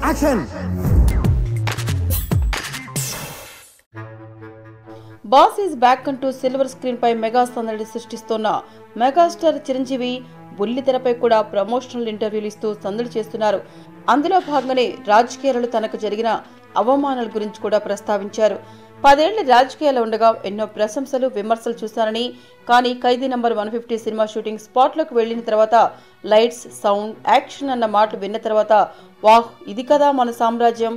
Action. Boss is back అంటూ silver screen పై mega సందడి సృష్టిస్తున్న megastar Chiranjeevi బుల్లితెరపై కూడా ప్రమోషనల్ ఇంటర్వ్యూలు ఇస్తూ సందడి చేస్తున్నారు. అందులో భాగంగానే రాజకీయాలలో తనకు జరిగిన అవమానాల గురించి కూడా ప్రస్తావించారు. 10 ఏళ్ల రాజకీయాల్లో ఉండగా ఎన్నో ప్రశంసలు విమర్శలు చూశానని, కానీ ఖైదీ నంబర్ 150 సినిమా షూటింగ్ స్పాట్లోకి వెళ్లిన తర్వాత లైట్స్, సౌండ్, యాక్షన్ అన్న మాటలు విన్న తర్వాత వాహ్, ఇది కదా మన సామ్రాజ్యం,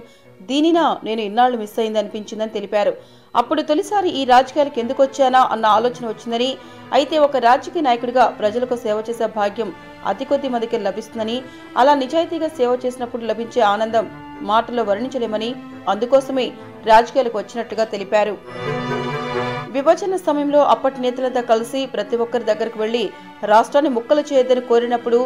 దీనినా నేను ఇన్నాళ్లు మిస్ అయింది అనిపించిందని తెలిపారు. అప్పుడు తొలిసారి ఈ రాజకీయాలకు ఎందుకు వచ్చానా అన్న ఆలోచన వచ్చిందని, అయితే ఒక రాజకీయ నాయకుడిగా ప్రజలకు సేవ చేసే భాగ్యం అతి కొద్ది మందికి లభిస్తుందని, అలా నిజాయితీగా సేవ చేసినప్పుడు లభించే ఆనందం మాటల్లో వర్ణించలేమని, అందుకోసమే రాజకీయాలకు వచ్చినట్టుగా తెలిపారు. విభజన సమయంలో అప్పటి నేతలంతా కలిసి ప్రతి ఒక్కరి దగ్గరకు వెళ్లి రాష్ట్రాన్ని ముక్కలు చేయొద్దని కోరినప్పుడు,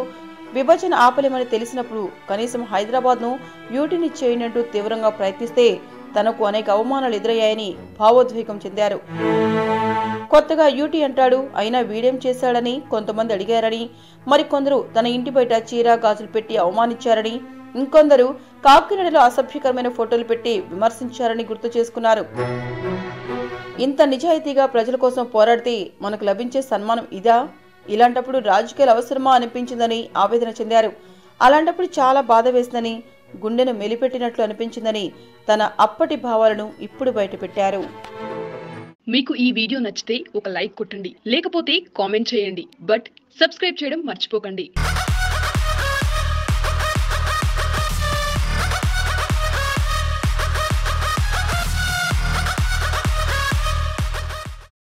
విభజన ఆపలేమని తెలిసినప్పుడు కనీసం హైదరాబాద్ను యూటీని చేయనంటూ తీవ్రంగా ప్రయత్నిస్తే తనకు అనేక అవమానాలు ఎదురయ్యాయని భావోద్వేగం చెందారు. కొత్తగా యూటీ అంటాడు, అయినా వీడేం చేశాడని కొంతమంది అడిగారని, మరికొందరు తన ఇంటి బయట చీర గాజులు పెట్టి అవమానించారని, ఇంకొందరు కాకినాడలో అసభ్యకరమైన ఫోటోలు పెట్టి విమర్శించారని గుర్తు చేసుకున్నారు. ఇంత నిజాయితీగా ప్రజల కోసం పోరాడితే మనకు లభించే సన్మానం ఇదా? ఇలాంటప్పుడు రాజకీయాలు అవసరమా అనిపించిందని ఆవేదన చెందారు. అలాంటప్పుడు చాలా బాధ వేసిందని, గుండెను మెలిపెట్టినట్లు అనిపించిందని తన అప్పటి భావాలను ఇప్పుడు బయటపెట్టారు. మీకు ఈ వీడియో నచ్చితే ఒక లైక్ కొట్టండి, లేకపోతే కామెంట్ చేయండి, బట్ సబ్స్క్రైబ్ చేయడం మర్చిపోకండి.